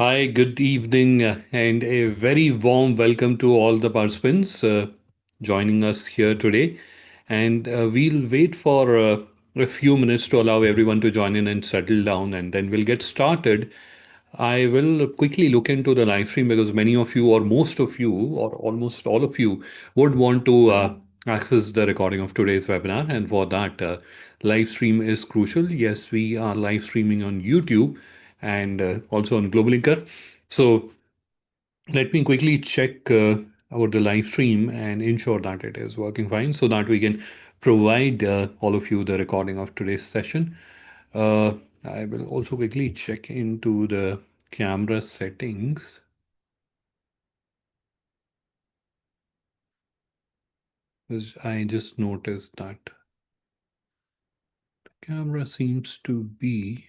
Hi, good evening, and a very warm welcome to all the participants joining us here today. And we'll wait for a few minutes to allow everyone to join in and settle down, and then we'll get started. I will quickly look into the live stream because many of you, or most of you, or almost all of you, would want to access the recording of today's webinar. And for that, live stream is crucial. Yes, we are live streaming on YouTube and also on GlobalLinker. So let me quickly check about the live stream and ensure that it is working fine so that we can provide all of you the recording of today's session. Uh, I will also quickly check into the camera settings because I just noticed that the camera seems to be.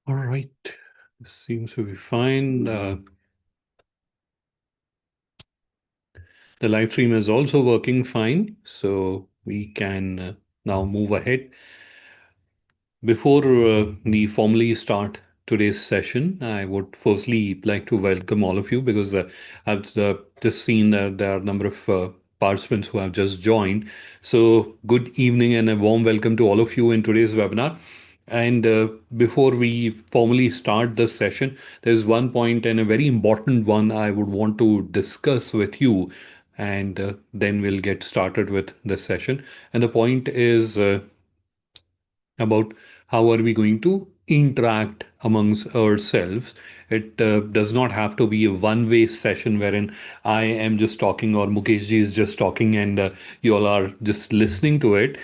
All right. This seems to be fine. The live stream is also working fine, so we can now move ahead. Before we formally start today's session, I would firstly like to welcome all of you because I've just seen that there are a number of participants who have just joined. So, good evening and a warm welcome to all of you in today's webinar. And before we formally start the session, there's one point and a very important one I would want to discuss with you. And then we'll get started with the session. And the point is about how are we going to interact amongst ourselves. It does not have to be a one-way session wherein I am just talking or Mukeshji is just talking and you all are just listening to it.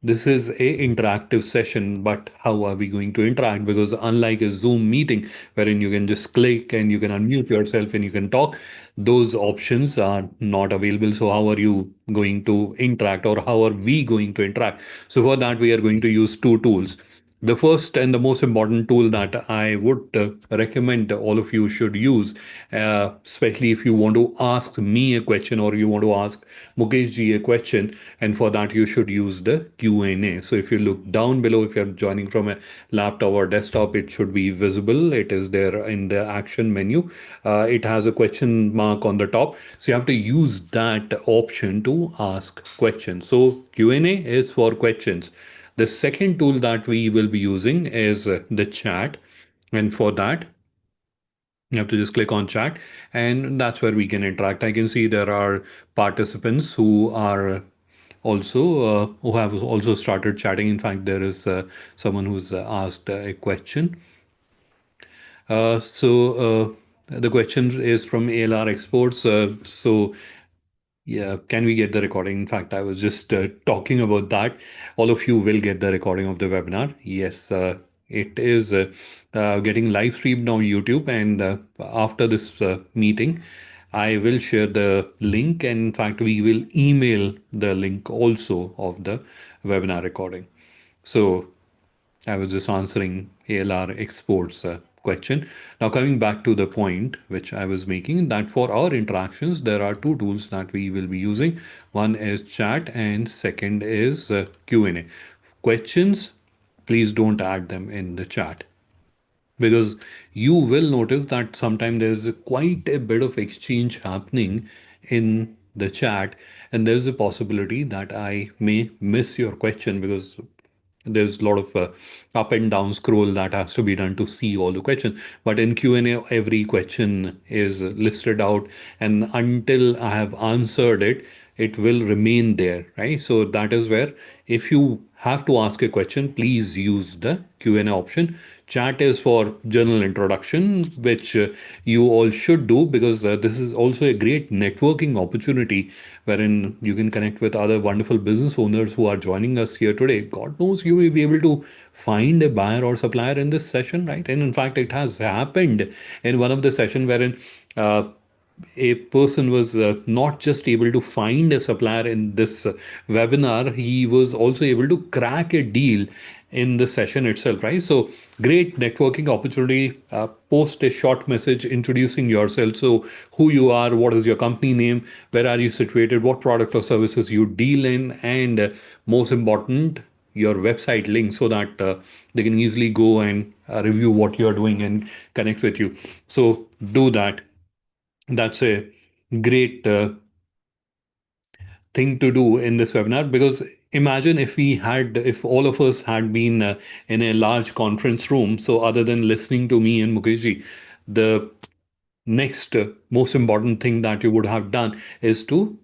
This is a interactive session, but how are we going to interact? Because unlike a Zoom meeting wherein you can just click and you can unmute yourself and you can talk, those options are not available. So how are you going to interact or how are we going to interact? So for that, we are going to use two tools. The first and the most important tool that I would recommend all of you should use, especially if you want to ask me a question or you want to ask Mukesh ji a question, and for that you should use the Q&A. So if you look down below, if you're joining from a laptop or desktop, it should be visible. It is there in the action menu. It has a question mark on the top. So you have to use that option to ask questions. So Q&A is for questions. The second tool that we will be using is the chat. And for that, you have to just click on chat, and that's where we can interact. I can see there are participants who are also who have also started chatting. In fact, there is someone who's asked a question. The question is from ALR Exports. Yeah, can we get the recording? In fact, I was just talking about that. All of you will get the recording of the webinar. Yes, it is getting live streamed on YouTube. And after this meeting, I will share the link. And in fact, we will email the link also of the webinar recording. So I was just answering ALR exports question. Now, coming back to the point which I was making, that for our interactions, there are two tools that we will be using. One is chat and second is Q&A. Questions, please don't add them in the chat because you will notice that sometimes there's quite a bit of exchange happening in the chat, and there's a possibility that I may miss your question because there's a lot of up and down scroll that has to be done to see all the questions. But in Q&A, every question is listed out, and until I have answered it, it will remain there, right? So that is where if you have to ask a question, please use the Q&A option. Chat is for general introduction, which you all should do, because this is also a great networking opportunity wherein you can connect with other wonderful business owners who are joining us here today. God knows you will be able to find a buyer or supplier in this session, right? And in fact, it has happened in one of the session wherein uh, a person was not just able to find a supplier in this webinar, he was also able to crack a deal in the session itself, right? So, great networking opportunity. Post a short message introducing yourself. So, who you are, what is your company name, where are you situated, what product or services you deal in, and most important, your website link so that they can easily go and review what you're doing and connect with you. So, do that. That's a great thing to do in this webinar, because imagine if all of us had been in a large conference room. So other than listening to me and Mukeshji, the next most important thing that you would have done is to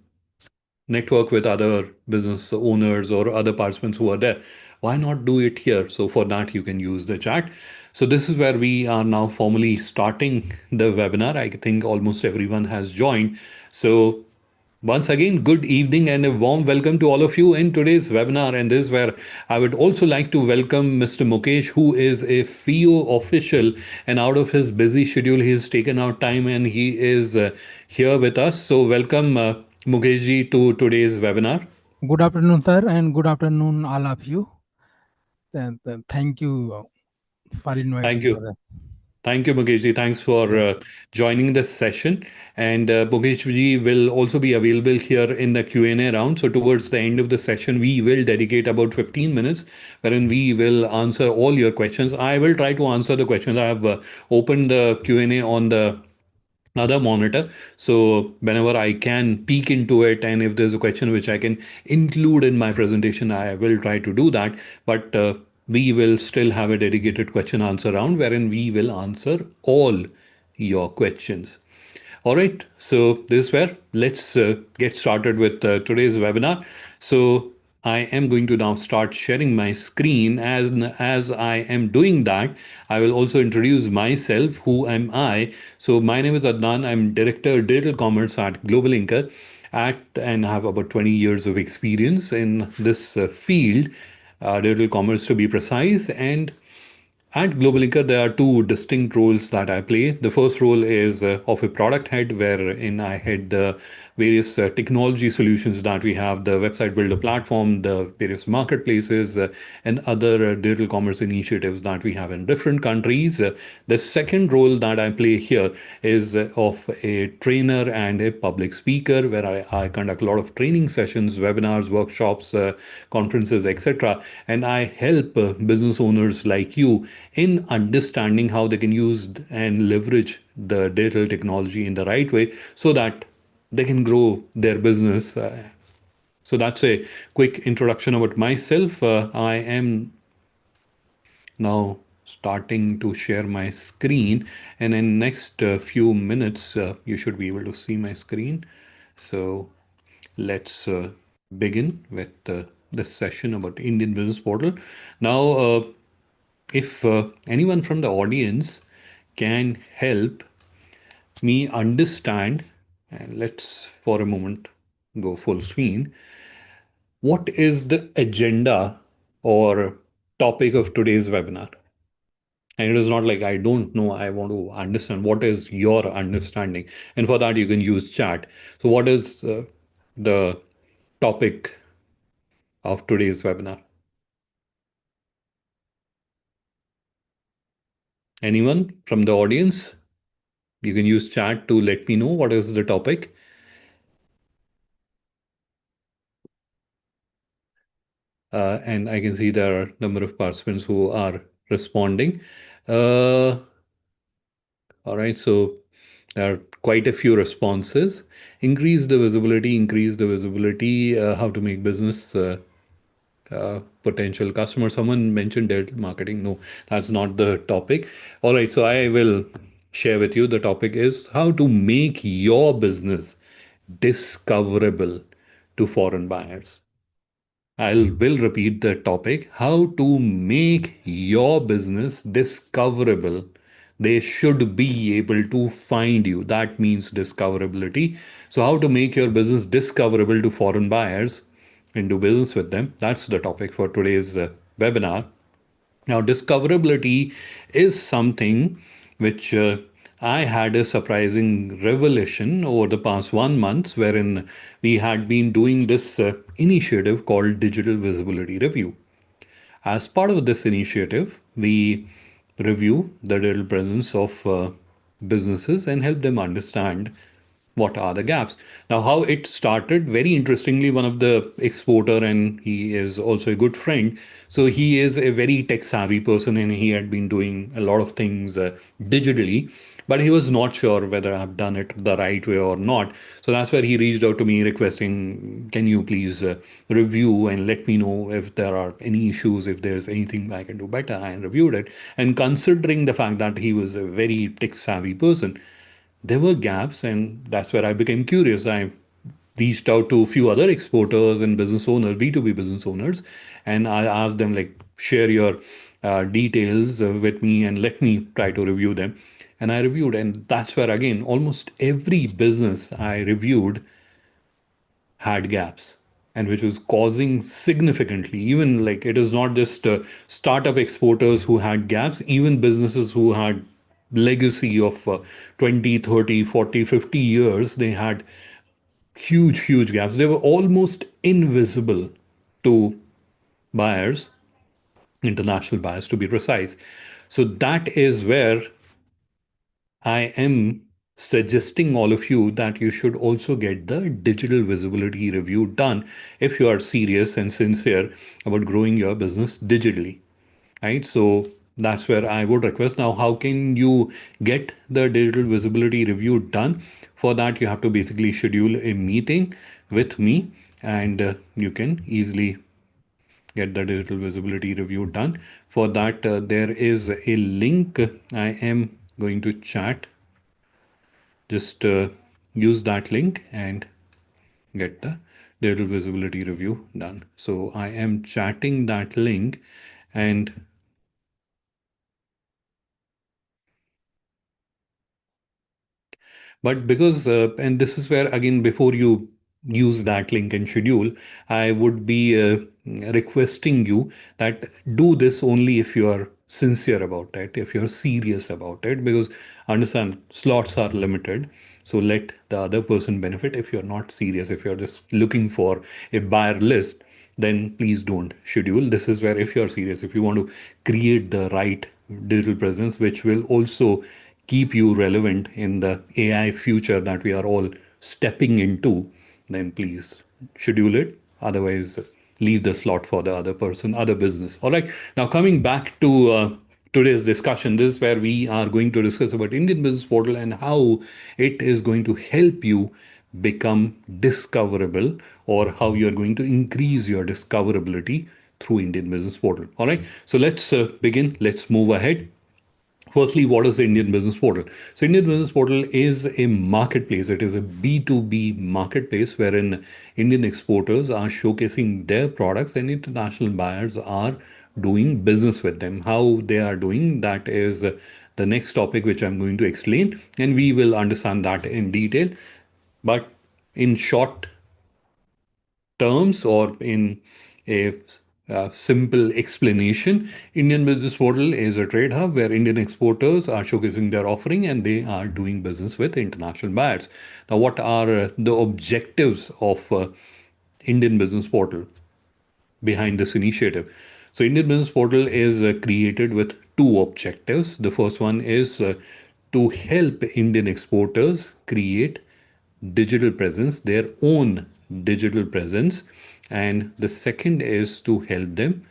network with other business owners or other participants who are there. Why not do it here? So for that, you can use the chat. So this is where we are now formally starting the webinar. I think almost everyone has joined. So once again, good evening and a warm welcome to all of you in today's webinar. And this is where I would also like to welcome Mr. Mukesh, who is a FIEO official. And out of his busy schedule, he has taken out time and he is here with us. So, welcome, Mukeshji, to today's webinar. Good afternoon, sir, and good afternoon, all of you. Thank you for Thank inviting you. for us. Thank you, Mukeshji. Thanks for Yeah. joining this session. And Mukeshji will also be available here in the Q&A round. So towards the end of the session, we will dedicate about 15 minutes wherein we will answer all your questions. I will try to answer the questions. I have opened the Q&A on the other monitor. So whenever I can peek into it, and if there's a question which I can include in my presentation, I will try to do that. But we will still have a dedicated question answer round wherein we will answer all your questions. All right, so this is where let's get started with today's webinar. So I am going to now start sharing my screen. As I am doing that, I will also introduce myself. Who am I? So my name is Adnan. I'm Director Digital Commerce at GlobalLinker, and have about 20 years of experience in this field, digital commerce to be precise. And at GlobalLinker, there are two distinct roles that I play. The first role is of a product head, wherein I head the various technology solutions that we have, the website builder platform, the various marketplaces, and other digital commerce initiatives that we have in different countries. The second role that I play here is of a trainer and a public speaker, where I conduct a lot of training sessions, webinars, workshops, conferences, etc. And I help business owners like you in understanding how they can use and leverage the digital technology in the right way so that they can grow their business. So that's a quick introduction about myself. I am now starting to share my screen, and in next few minutes you should be able to see my screen. So let's begin with this session about Indian Business Portal. Now, if anyone from the audience can help me understand, and let's for a moment go full screen, what is the agenda or topic of today's webinar? And it is not like I don't know, I want to understand what is your understanding. And for that, you can use chat. So, what is the topic of today's webinar? Anyone from the audience? You can use chat to let me know what is the topic. And I can see there are a number of participants who are responding. Uh, all right, so there are quite a few responses. Increase the visibility, how to make business potential customer. Someone mentioned digital marketing. No, that's not the topic. All right, so I will share with you. The topic is how to make your business discoverable to foreign buyers. I will repeat the topic: how to make your business discoverable. They should be able to find you. That means discoverability. So, how to make your business discoverable to foreign buyers and do business with them. That's the topic for today's webinar. Now, discoverability is something which I had a surprising revelation over the past 1 month, wherein we had been doing this initiative called Digital Visibility Review. As part of this initiative, we review the digital presence of businesses and help them understand what are the gaps. Now, how it started, very interestingly, one of the exporter, and he is also a good friend. So he is a very tech savvy person, and he had been doing a lot of things digitally, but he was not sure whether I've done it the right way or not. So that's where he reached out to me requesting, can you please review and let me know if there are any issues, if there's anything I can do better. I reviewed it. And considering the fact that he was a very tech savvy person, there were gaps, and that's where I became curious. I reached out to a few other exporters and business owners, B2B business owners, and I asked them, like, share your details with me and let me try to review them. And I reviewed, and that's where, again, almost every business I reviewed had gaps, and which was causing significantly, even like, it is not just startup exporters who had gaps, even businesses who had legacy of 20, 30, 40, 50 years, they had huge gaps. They were almost invisible to buyers, international buyers to be precise. So that is where I am suggesting all of you that you should also get the digital visibility review done if you are serious and sincere about growing your business digitally. Right? So that's where I would request. Now, how can you get the digital visibility review done? For that, you have to basically schedule a meeting with me, and you can easily get the digital visibility review done. For that, there is a link I am going to chat. Just use that link and get the digital visibility review done. So I am chatting that link, and but because, and this is where, again, before you use that link and schedule, I would be requesting you that do this only if you are sincere about it, if you're serious about it, because understand, slots are limited. So let the other person benefit. If you're not serious, if you're just looking for a buyer list, then please don't schedule. This is where, if you're serious, if you want to create the right digital presence, which will also keep you relevant in the AI future that we are all stepping into, then please schedule it. Otherwise, leave the slot for the other person, other business. All right. Now, coming back to today's discussion, this is where we are going to discuss about Indian Business Portal and how it is going to help you become discoverable, or how you're going to increase your discoverability through Indian Business Portal. All right. So let's begin. Let's move ahead. Firstly, what is the Indian Business Portal? So, Indian Business Portal is a marketplace. It is a B2B marketplace wherein Indian exporters are showcasing their products and international buyers are doing business with them. How they are doing that is the next topic which I'm going to explain, and we will understand that in detail. But in short terms, or in a simple explanation, Indian Business Portal is a trade hub where Indian exporters are showcasing their offering and they are doing business with international buyers. Now, what are the objectives of Indian Business Portal behind this initiative? So, Indian Business Portal is created with two objectives. The first one is to help Indian exporters create digital presence, their own digital presence. And the second is to help them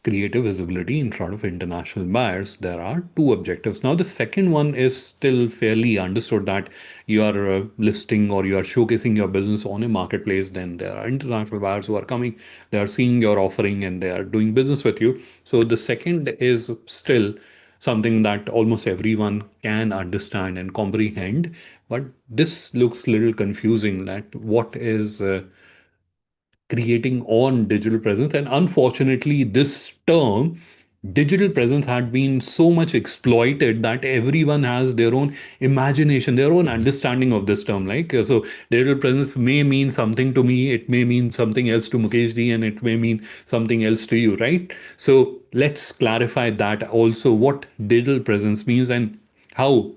create a visibility in front of international buyers. There are two objectives. Now, the second one is still fairly understood, that you are listing or you are showcasing your business on a marketplace. Then there are international buyers who are coming, they are seeing your offering and they are doing business with you. So, the second is still something that almost everyone can understand and comprehend. But this looks a little confusing, that what is creating on digital presence. And unfortunately, this term, digital presence, had been so much exploited that everyone has their own imagination, their own understanding of this term. Like, so digital presence may mean something to me, it may mean something else to Mukesh ji, and it may mean something else to you, right? So let's clarify that also, what digital presence means and how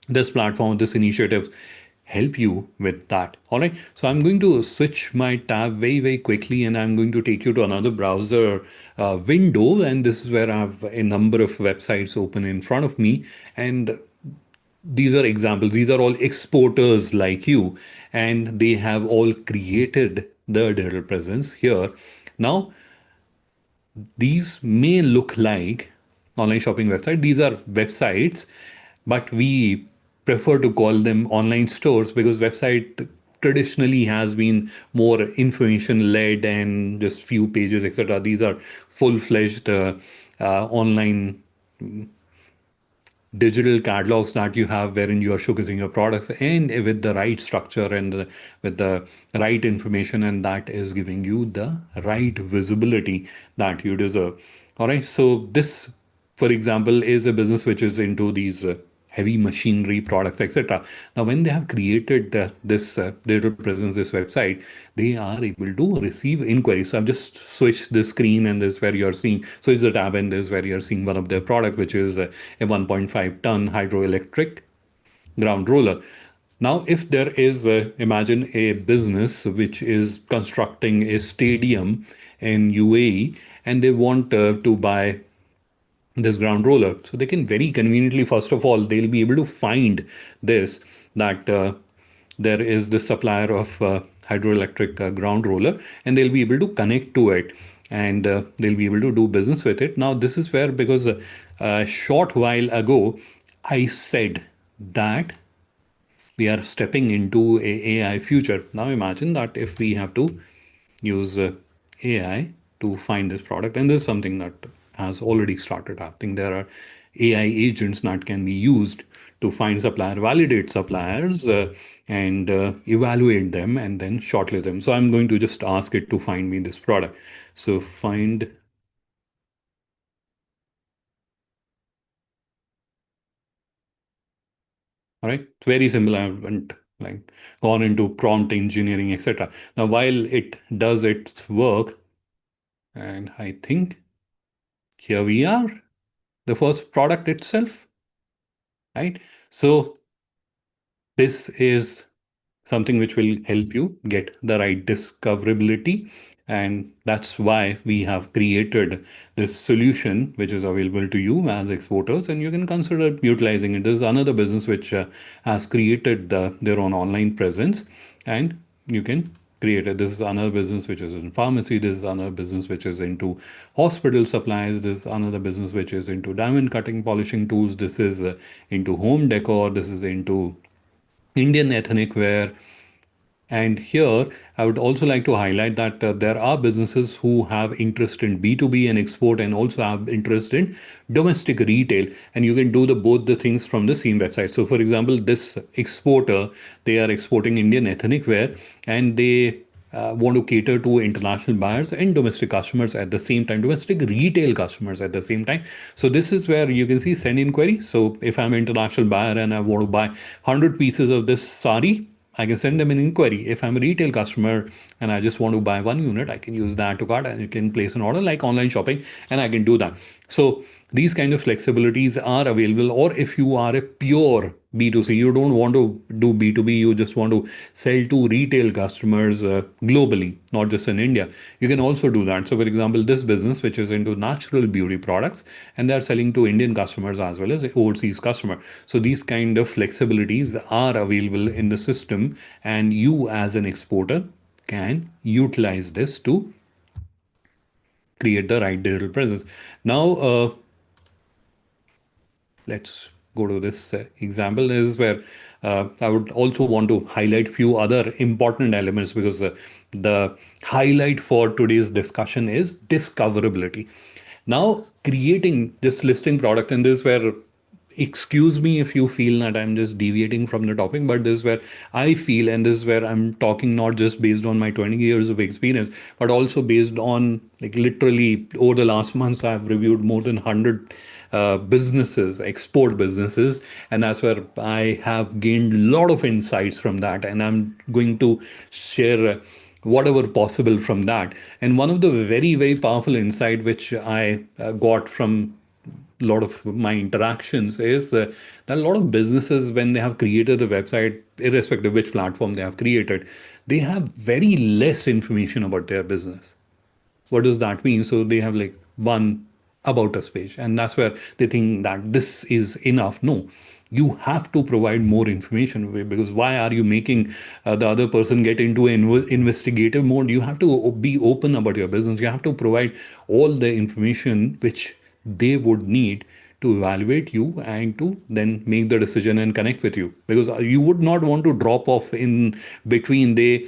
this platform, this initiative help you with that. All right. So I'm going to switch my tab very, very quickly, and I'm going to take you to another browser window. And this is where I have a number of websites open in front of me. And these are examples. These are all exporters like you, and they have all created the digital presence here. Now, these may look like online shopping website. These are websites, but we prefer to call them online stores because website traditionally has been more information led and just few pages, etc. These are full-fledged online digital catalogs that you have wherein you are showcasing your products and with the right structure and with the right information, and that is giving you the right visibility that you deserve. All right, so this, for example, is a business which is into these heavy machinery products, etc. Now, when they have created this digital presence, this website, they are able to receive inquiries. So I've just switched the screen, and this is where you're seeing. So it's the tab, and this is where you're seeing one of their product, which is a 1.5-ton hydroelectric ground roller. Now, if there is, imagine a business which is constructing a stadium in UAE, and they want to buy this ground roller. So they can very conveniently, first of all, they'll be able to find this, that there is the supplier of hydroelectric ground roller, and they'll be able to connect to it, and they'll be able to do business with it. Now, this is where, because a short while ago, I said that we are stepping into a AI future. Now imagine that if we have to use AI to find this product, and this is something that has already started happening. There are AI agents that can be used to find supplier, validate suppliers, and evaluate them, and then shortlist them. So I'm going to just ask it to find me this product. So find. All right, it's very simple. I haven't like gone into prompt engineering, etc. Now, while it does its work, and I think here we are, the first product itself, right? So this is something which will help you get the right discoverability. And that's why we have created this solution, which is available to you as exporters, and you can consider utilizing it. There's another business which has created their own online presence, and you can create it. This is another business which is in pharmacy. This is another business which is into hospital supplies. This is another business which is into diamond cutting polishing tools. This is into home decor. This is into Indian ethnic wear. And here, I would also like to highlight that there are businesses who have interest in B2B and export, and also have interest in domestic retail. And you can do the both the things from the same website. So, for example, this exporter, they are exporting Indian ethnic wear, and they want to cater to international buyers and domestic customers at the same time, domestic retail customers at the same time. So this is where you can see send inquiry. So if I'm an international buyer and I want to buy 100 pieces of this sari, I can send them an inquiry. If I'm a retail customer and I just want to buy one unit, I can use the add to cart and you can place an order like online shopping, and I can do that. So these kind of flexibilities are available. Or if you are a pure B2C, you don't want to do B2B, you just want to sell to retail customers globally, not just in India, you can also do that. So, for example, this business, which is into natural beauty products, and they're selling to Indian customers as well as overseas customer. So, these kind of flexibilities are available in the system, and you as an exporter can utilize this to create the right digital presence. Now, let's go to this example. This is where I would also want to highlight few other important elements, because the highlight for today's discussion is discoverability. Now, creating this listing product, and this is where excuse me if you feel that I'm just deviating from the topic, but this is where I feel, and this is where I'm talking not just based on my 20 years of experience, but also based on like literally over the last months, I've reviewed more than 100 businesses, export businesses, and that's where I have gained a lot of insights from that, and I'm going to share. Whatever possible from that. And one of the very, very powerful insight which I got from a lot of my interactions is that a lot of businesses, when they have created a website, irrespective which platform they have created, they have very less information about their business. What does that mean? So they have like one about us page, and that's where they think that this is enough. No, you have to provide more information, because why are you making the other person get into an investigative mode? You have to be open about your business. You have to provide all the information which they would need to evaluate you and to then make the decision and connect with you, because you would not want to drop off in between. They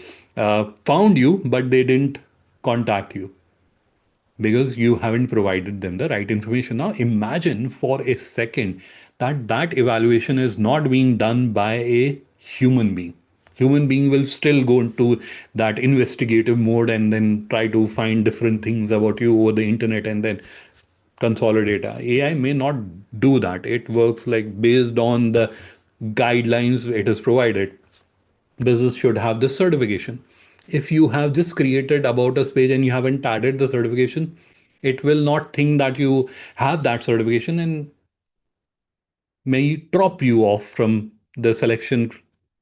found you but they didn't contact you because you haven't provided them the right information. Now, imagine for a second that that evaluation is not being done by a human being. Human being will still go into that investigative mode and then try to find different things about you over the internet and then consolidate. AI may not do that. It works like based on the guidelines it is provided. Business should have this certification. If you have just created about us page and you haven't added the certification, it will not think that you have that certification and may drop you off from the selection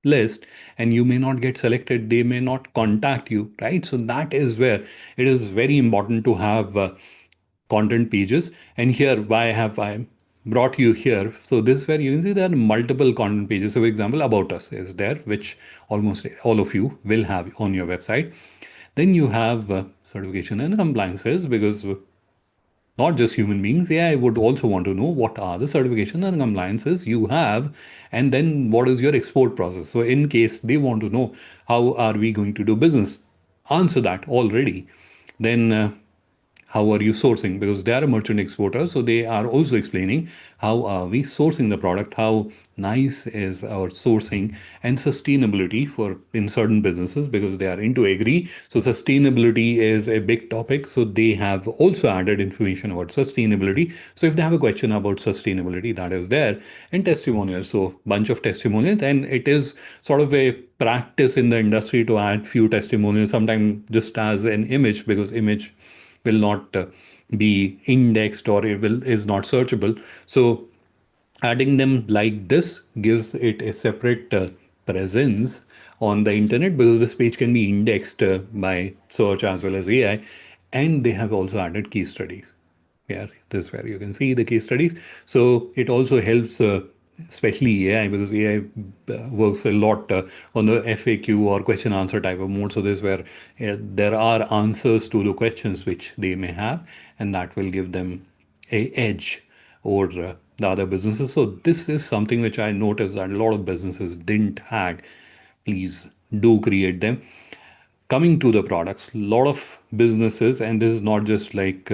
list, and you may not get selected. They may not contact you, right? So that is where it is very important to have content pages. And here why have I brought you here? So this is where you can see there are multiple content pages. So for example, about us is there, which almost all of you will have on your website. Then you have certification and compliances, because not just human beings, AI would also want to know what are the certification and compliances you have, and then what is your export process. So in case they want to know how are we going to do business, answer that already. Then how are you sourcing, because they are a merchant exporter, so they are also explaining how are we sourcing the product, how nice is our sourcing, and sustainability for in certain businesses, because they are into agri, so sustainability is a big topic. So they have also added information about sustainability. So if they have a question about sustainability, that is there. And testimonials, so bunch of testimonials, and it is sort of a practice in the industry to add few testimonials, sometimes just as an image, because image will not be indexed, or it will is not searchable. So adding them like this gives it a separate presence on the internet, because this page can be indexed by search as well as AI. And they have also added case studies. Yeah, this is where you can see the case studies. So it also helps, especially AI, because AI works a lot on the FAQ or question answer type of mode. So this is where there are answers to the questions which they may have, and that will give them a edge over the other businesses. So this is something which I noticed that a lot of businesses didn't had. Please do create them. Coming to the products, a lot of businesses, and this is not just like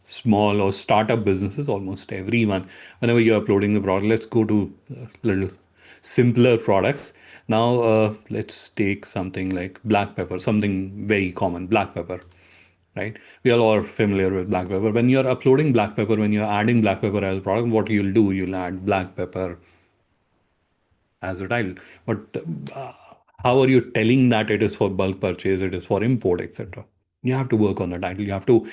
small or startup businesses, almost everyone, whenever you're uploading the product, let's go to little simpler products. Now, let's take something like black pepper, something very common, black pepper, right? We all are familiar with black pepper. When you're uploading black pepper, when you're adding black pepper as a product, what you'll do, you'll add black pepper as a title. But uh, how are you telling that it is for bulk purchase, it is for import, etc.? You have to work on the title. You have to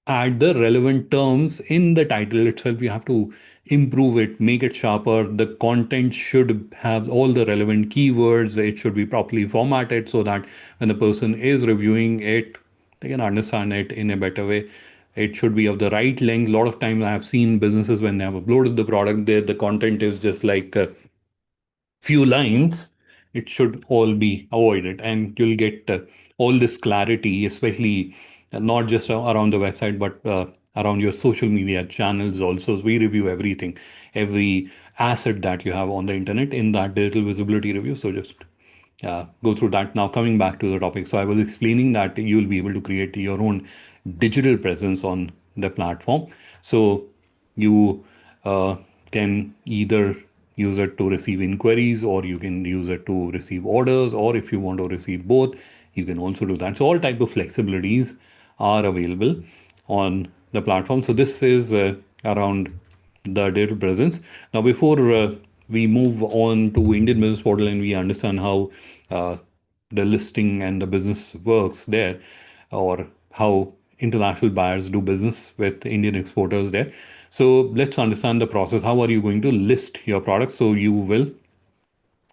add the relevant terms in the title itself. You have to improve it, make it sharper. The content should have all the relevant keywords. It should be properly formatted so that when the person is reviewing it, they can understand it in a better way. It should be of the right length. A lot of times I have seen businesses when they have uploaded the product there, the content is just like few lines. It should all be avoided, and you'll get all this clarity, especially not just around the website, but around your social media channels also. So we review everything, every asset that you have on the internet in that digital visibility review. So just go through that. Now, coming back to the topic. So I was explaining that you'll be able to create your own digital presence on the platform. So you can either use it to receive inquiries, or you can use it to receive orders, or if you want to receive both, you can also do that. So all type of flexibilities are available on the platform. So this is around the digital presence. Now, before we move on to Indian Business Portal and we understand how uh, the listing and the business works there, or how international buyers do business with Indian exporters there. So let's understand the process. How are you going to list your products? So you will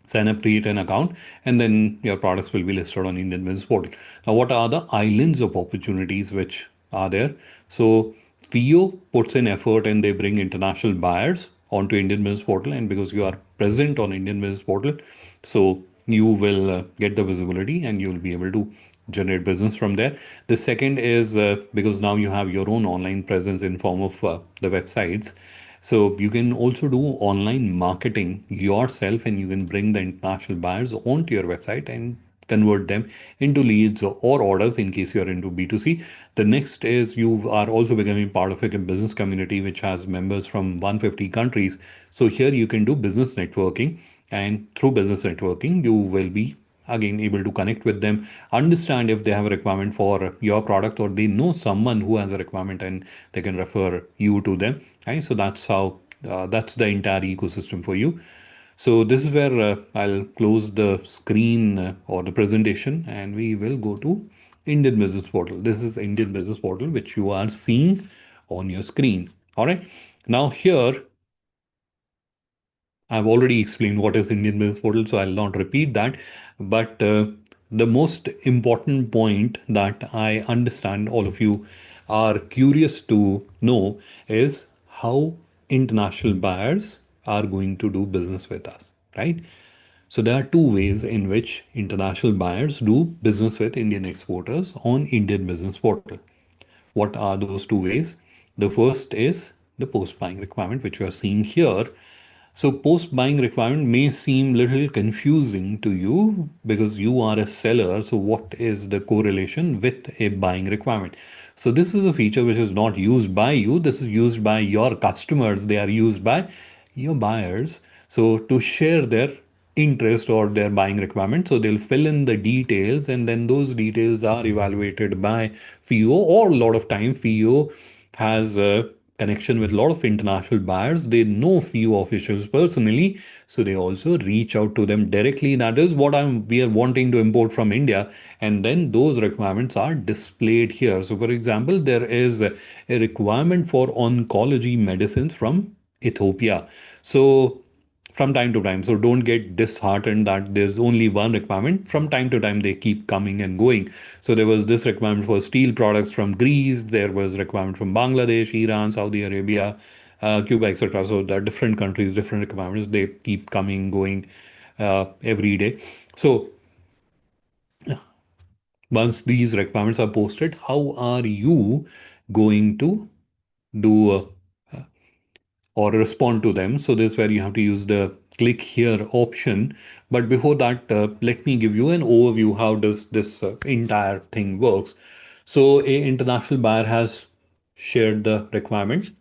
sign up, create an account, and then your products will be listed on Indian Business Portal. Now, what are the islands of opportunities which are there? So FIEO puts in effort and they bring international buyers onto Indian Business Portal, and because you are present on Indian Business Portal, so you will get the visibility and you will be able to generate business from there. The second is because now you have your own online presence in form of the websites, so you can also do online marketing yourself, and you can bring the international buyers onto your website and convert them into leads or orders in case you're into B2C. The next is you are also becoming part of a business community which has members from 150 countries. So here you can do business networking, and through business networking, you will be again able to connect with them, understand if they have a requirement for your product, or they know someone who has a requirement and they can refer you to them. Right? So that's how that's the entire ecosystem for you. So this is where I'll close the screen or the presentation, and we will go to Indian Business Portal. This is Indian Business Portal which you are seeing on your screen. All right. Now here I've already explained what is Indian Business Portal, so I'll not repeat that. But the most important point that I understand all of you are curious to know is how international buyers are going to do business with us, right? So there are two ways in which international buyers do business with Indian exporters on Indian Business Portal. What are those two ways? The first is the post buying requirement, which you are seeing here. So post buying requirement may seem little confusing to you because you are a seller. So what is the correlation with a buying requirement? So this is a feature which is not used by you. This is used by your customers. They are used by your buyers. So to share their interest or their buying requirement. So they'll fill in the details, and then those details are evaluated by FIEO, or a lot of time FIEO has a connection with a lot of international buyers. They know few officials personally, so they also reach out to them directly. That is what we are wanting to import from India, and then those requirements are displayed here. So for example, there is a requirement for oncology medicines from Ethiopia. So from time to time. So don't get disheartened that there's only one requirement. From time to time, they keep coming and going. So there was this requirement for steel products from Greece. There was requirement from Bangladesh, Iran, Saudi Arabia, Cuba, etc. So there are different countries, different requirements. They keep coming, going every day. So once these requirements are posted, how are you going to do or respond to them? So this is where you have to use the click here option. But before that, let me give you an overview. How does this entire thing works? So a international buyer has shared the requirement.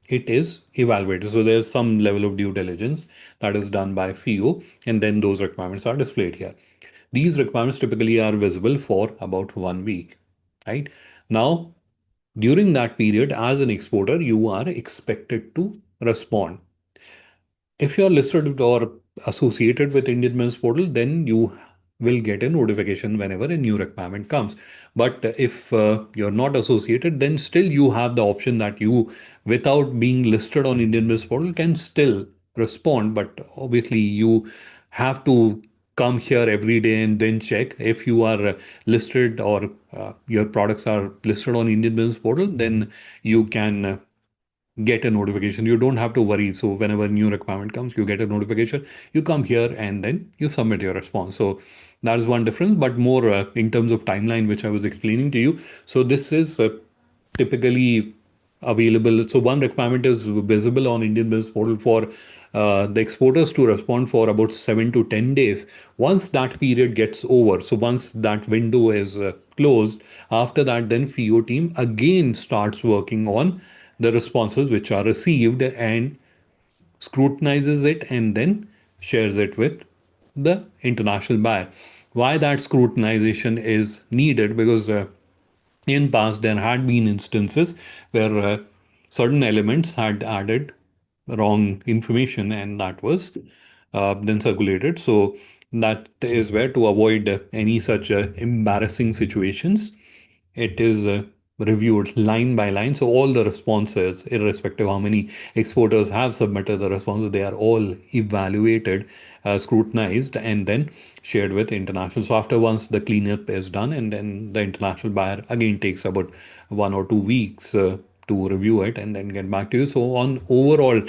It is evaluated. So there's some level of due diligence that is done by FIEO, and then those requirements are displayed here. These requirements typically are visible for about 1 week, right? Now, during that period, as an exporter, you are expected to respond. If you are listed or associated with Indian Men's Portal, then you will get a notification whenever a new requirement comes. But if you're not associated, then still you have the option that you, without being listed on Indian Men's Portal, can still respond. But obviously, you have to come here every day and then check. If you are listed or your products are listed on Indian Business Portal, then you can get a notification. You don't have to worry. So whenever new requirement comes, you get a notification. You come here and then you submit your response. So that is one difference, but more in terms of timeline, which I was explaining to you. So this is typically available. So one requirement is visible on Indian Business Portal for the exporters to respond for about 7 to 10 days. Once that period gets over, so once that window is closed, after that, then FIO team again starts working on the responses which are received, and scrutinizes it, and then shares it with the international buyer. Why that scrutinization is needed? Because in past there had been instances where certain elements had added wrong information, and that was then circulated. So that is where, to avoid any such embarrassing situations, it is reviewed line by line. So all the responses, irrespective how many exporters have submitted the responses, they are all evaluated, scrutinized, and then shared with international. So after once the cleanup is done, and then the international buyer again takes about 1 or 2 weeks to review it and then get back to you. So on overall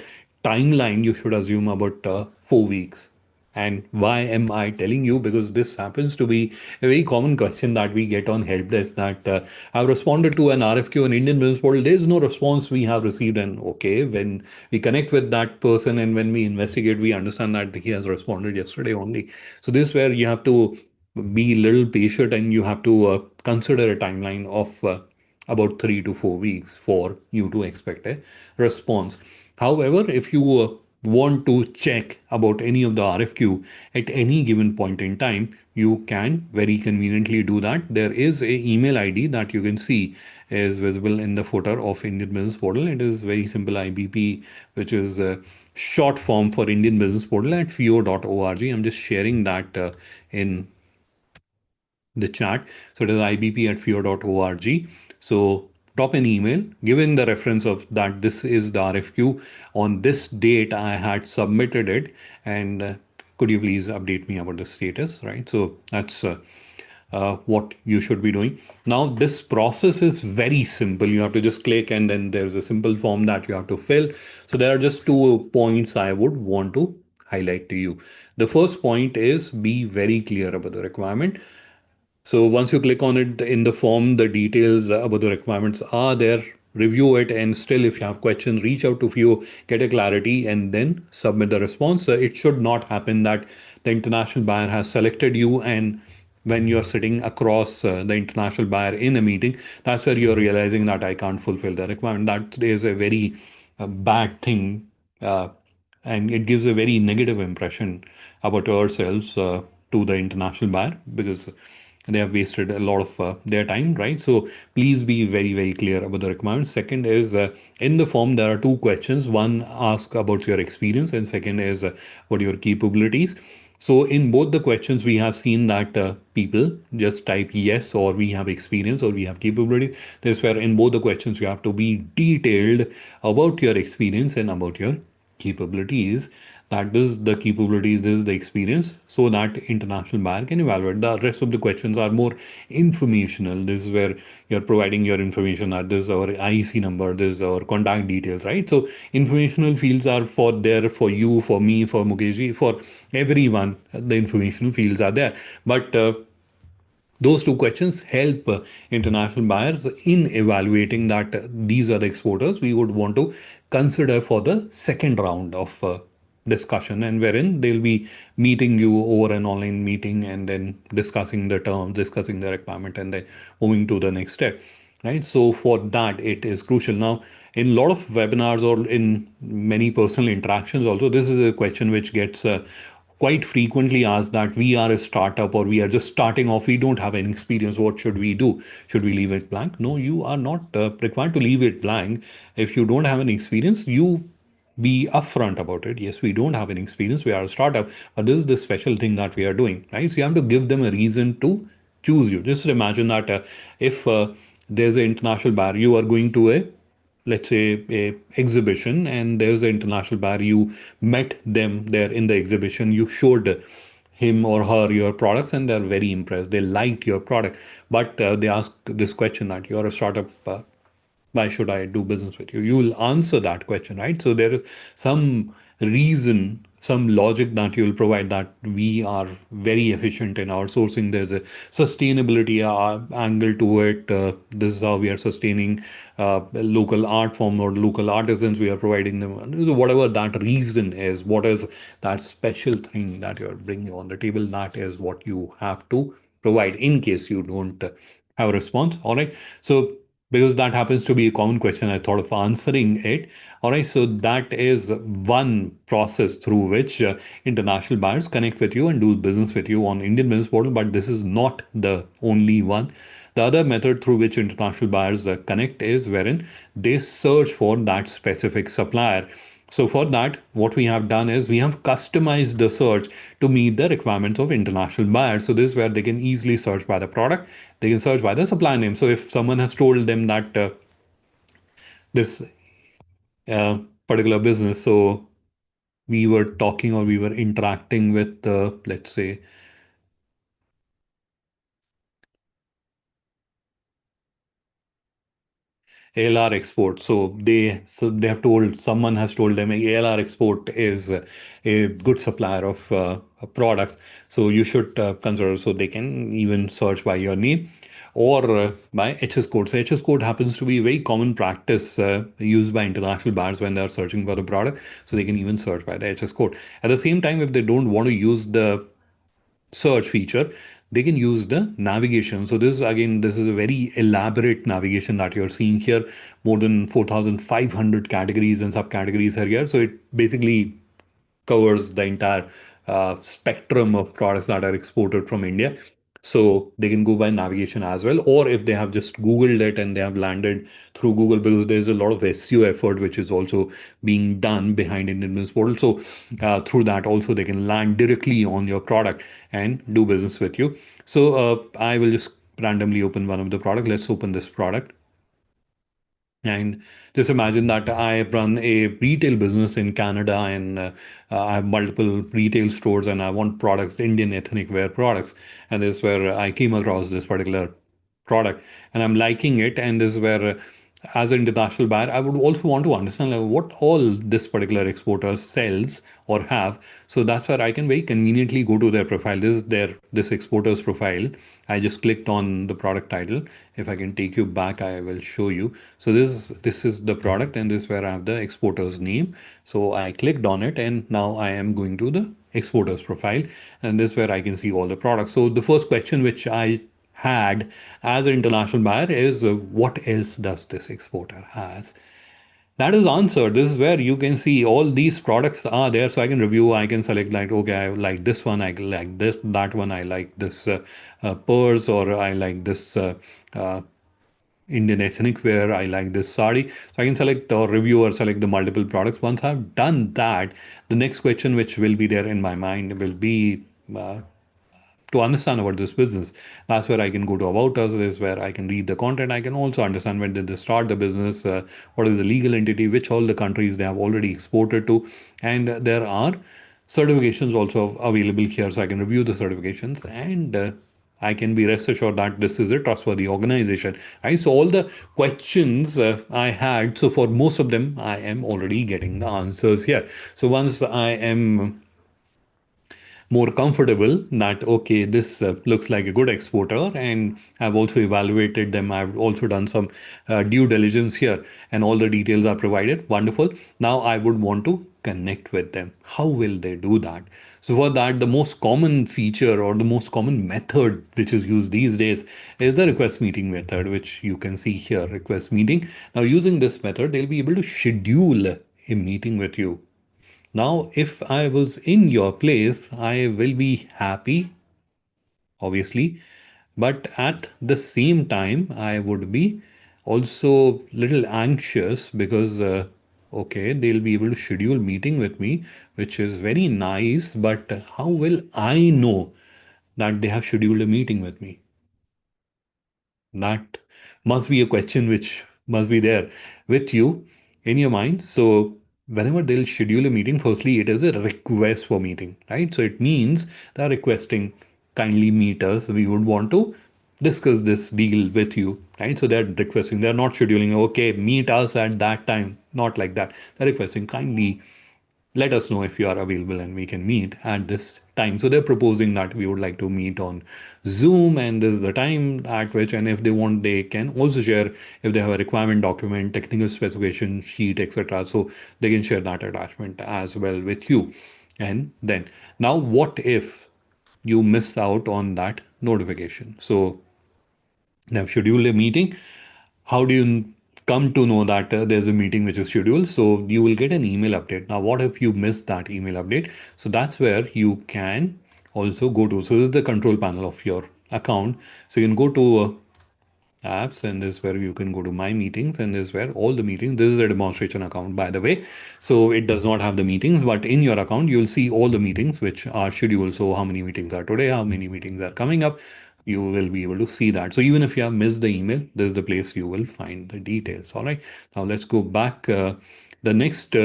timeline, you should assume about 4 weeks. And why am I telling you? Because this happens to be a very common question that we get on help desk, that I've responded to an RFQ on Indian Business Portal. There is no response we have received. And okay, when we connect with that person and when we investigate, we understand that he has responded yesterday only. So this is where you have to be a little patient, and you have to consider a timeline of about 3 to 4 weeks for you to expect a response. However, if you want to check about any of the RFQ at any given point in time, you can very conveniently do that. There is a email ID that you can see is visible in the footer of Indian Business Portal. It is very simple, IBP, which is a short form for Indian Business Portal at FIEO.org. I'm just sharing that in the chat. So it is IBP at FIEO.org. So drop an email giving the reference of that this is the RFQ. On this date, I had submitted it, and could you please update me about the status, right? So that's what you should be doing. Now, this process is very simple. You have to just click, and then there's a simple form that you have to fill. So there are just 2 points I would want to highlight to you. The first point is be very clear about the requirement. So once you click on it in the form, the details about the requirements are there. Review it, and still, if you have questions, reach out to FIEO, get a clarity, and then submit the response. It should not happen that the international buyer has selected you, and when you're sitting across the international buyer in a meeting, that's where you're realizing that I can't fulfill the requirement. That is a very bad thing. And it gives a very negative impression about ourselves to the international buyer, because they have wasted a lot of their time, right? So please be very, very clear about the requirements. Second is, in the form there are 2 questions. One asks about your experience, and second is what your capabilities. So in both the questions, we have seen that people just type yes, or we have experience, or we have capability. This is where in both the questions you have to be detailed about your experience and about your capabilities. That is the capabilities, this is the experience, so that international buyer can evaluate. The rest of the questions are more informational. This is where you're providing your information, that this is our IEC number, this is our contact details, right? So informational fields are for there for you, for me, for Mukeshji, for everyone. The informational fields are there. But those 2 questions help international buyers in evaluating that these are the exporters we would want to consider for the second round of discussion, and wherein they'll be meeting you over an online meeting and then discussing the terms, discussing the requirement, and then moving to the next step, right? So for that, it is crucial. Now, in a lot of webinars or in many personal interactions also, this is a question which gets quite frequently asked, that we are a startup or we are just starting off, we don't have any experience, what should we do? Should we leave it blank? No, you are not required to leave it blank. If you don't have any experience, you be upfront about it. Yes, we don't have any experience, we are a startup, but this is the special thing that we are doing, right? So you have to give them a reason to choose you. Just imagine that if there's an international buyer, you are going to a, let's say, a exhibition, and there's an international buyer, you met them there in the exhibition, you showed him or her your products, and they're very impressed, they liked your product, but they ask this question, that you're a startup, why should I do business with you? You will answer that question, right? So there is some reason, some logic that you will provide, that we are very efficient in our sourcing. There's a sustainability angle to it. This is how we are sustaining local art form or local artisans. We are providing them. So whatever that reason is, what is that special thing that you're bringing on the table, that is what you have to provide in case you don't have a response. All right. So because that happens to be a common question. I thought of answering it. All right, so that is one process through which international buyers connect with you and do business with you on Indian Business Portal, but this is not the only one. The other method through which international buyers connect is wherein they search for that specific supplier. So for that, what we have done is we have customized the search to meet the requirements of international buyers. So this is where they can easily search by the product. They can search by the supply name. So if someone has told them that this uh, particular business, so we were talking or we were interacting with, let's say, ALR export. So they have told someone has told them ALR export is a good supplier of products. So you should consider. So they can even search by your name or by HS code. So HS code happens to be a very common practice used by international buyers when they are searching for the product. So they can even search by the HS code. At the same time, if they don't want to use the search feature, they can use the navigation. So this again, this is a very elaborate navigation that you're seeing here. More than 4,500 categories and subcategories are here. So it basically covers the entire spectrum of products that are exported from India. So they can go by navigation as well, or if they have just Googled it and they have landed through Google, because there's a lot of SEO effort which is also being done behind Indian Business Portal. So through that also they can land directly on your product and do business with you. So I will just randomly open one of the product. Let's open this product. And just imagine that I run a retail business in Canada and I have multiple retail stores and I want products, Indian ethnic wear products. And this is where I came across this particular product and I'm liking it. And this is where, as an international buyer, I would also want to understand like, what all this particular exporter sells or have. So that's where I can very conveniently go to their profile. This is this exporter's profile. I just clicked on the product title. If I can take you back, I will show you. So this is the product and this is where I have the exporter's name. So I clicked on it and now I am going to the exporter's profile and this is where I can see all the products. So the first question which I had as an international buyer is what else does this exporter has? That is answered. This is where you can see all these products are there. So I can review, I can select like, okay, I like this one, I like this, that one, I like this purse, or I like this uh, Indian ethnic wear, I like this sari. So I can select or review or select the multiple products. Once I've done that, the next question which will be there in my mind will be to understand about this business. That's where I can go to About Us, is where I can read the content. I can also understand when did they start the business, what is the legal entity, which all the countries they have already exported to. And there are certifications also available here. So I can review the certifications and I can be rest assured that this is a trustworthy organization. Right? So all the questions I had, so for most of them, I am already getting the answers here. So once I am more comfortable that okay, this looks like a good exporter, and I've also evaluated them, I've also done some due diligence here and all the details are provided. Wonderful. Now I would want to connect with them. How will they do that? So for that, the most common feature or the most common method which is used these days is the request meeting method, which you can see here, request meeting. Now using this method, they'll be able to schedule a meeting with you. Now, if I was in your place, I will be happy, obviously, but at the same time, I would be also little anxious because, okay, they'll be able to schedule meeting with me, which is very nice, but how will I know that they have scheduled a meeting with me? That must be a question which must be there with you in your mind. So whenever they'll schedule a meeting, firstly, it is a request for meeting, right? So it means they're requesting kindly meet us. We would want to discuss this deal with you, right? So they're requesting, they're not scheduling, okay, meet us at that time. Not like that. They're requesting kindly let us know if you are available and we can meet at this time. So they're proposing that we would like to meet on Zoom and this is the time at which, and if they want, they can also share if they have a requirement document, technical specification sheet, etc. So they can share that attachment as well with you. And then now what if you miss out on that notification? So they've scheduled a meeting. how do you come to know that there's a meeting which is scheduled? So you will get an email update. Now, what if you missed that email update? So that's where you can also go to. So this is the control panel of your account. So you can go to apps, and this is where you can go to my meetings, and this is where all the meetings. This is a demonstration account, by the way, so it does not have the meetings, but in your account you'll see all the meetings which are scheduled. So how many meetings are today, how many meetings are coming up, you will be able to see that. So even if you have missed the email, this is the place you will find the details. All right, now let's go back. The next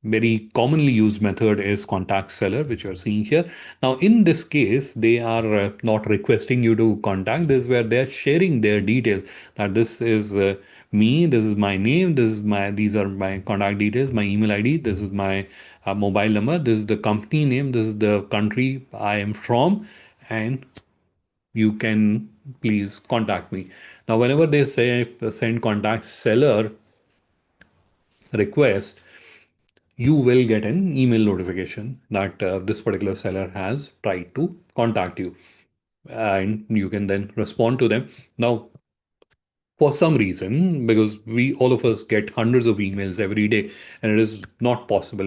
very commonly used method is contact seller, which you are seeing here. Now, in this case, they are not requesting you to contact. This is where they are sharing their details. That this is me. This is my name. These are my contact details. My email ID. This is my mobile number. This is the company name. This is the country I am from, and you can please contact me. Now, whenever they say send contact seller request, you will get an email notification that this particular seller has tried to contact you, and you can then respond to them. Now, for some reason, because we all of us get hundreds of emails every day, and it is not possible.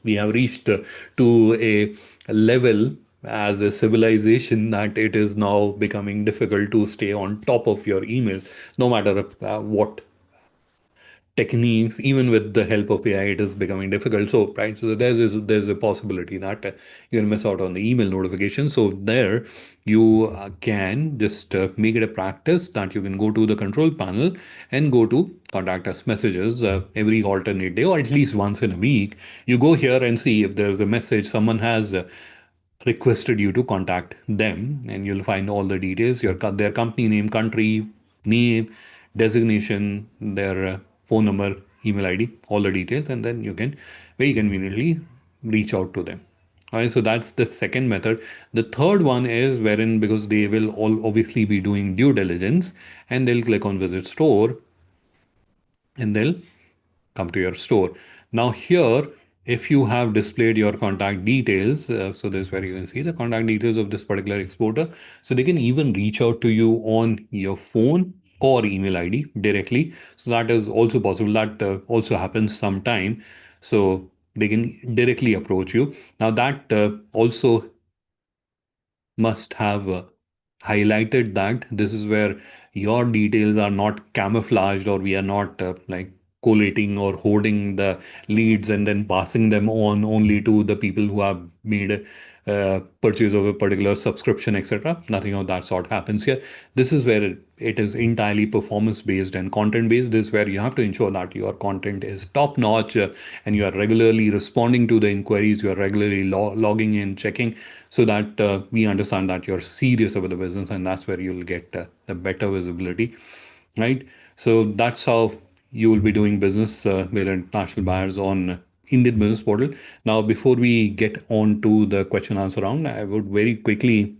We have reached to a level as a civilization that it is now becoming difficult to stay on top of your email, no matter what techniques. Even with the help of AI, it is becoming difficult. So, right, so there's a possibility that you'll miss out on the email notification. So there, you can just make it a practice that you can go to the control panel and go to contact us messages every alternate day, or at least once in a week. You go here and see if there's a message someone has requested you to contact them, and you'll find all the details, their company name, country name, designation, their phone number, email ID, all the details, and then you can very conveniently reach out to them. All right, so that's the second method. The third one is wherein, because they will all obviously be doing due diligence, and they'll click on visit store, and they'll come to your store. Now here, if you have displayed your contact details, so this is where you can see the contact details of this particular exporter. So they can even reach out to you on your phone or email ID directly. So that is also possible. That also happens sometime. So they can directly approach you. Now that also must have highlighted that this is where your details are not camouflaged, or we are not like collating or hoarding the leads and then passing them on only to the people who have made a purchase of a particular subscription, etc. Nothing of that sort happens here. This is where it is entirely performance based and content based. This is where you have to ensure that your content is top notch, and you are regularly responding to the inquiries, you are regularly logging in, checking, so that we understand that you're serious about the business, and that's where you'll get the better visibility, right? So that's how you will be doing business with international buyers on Indian business portal. Now, before we get on to the question answer round, I would very quickly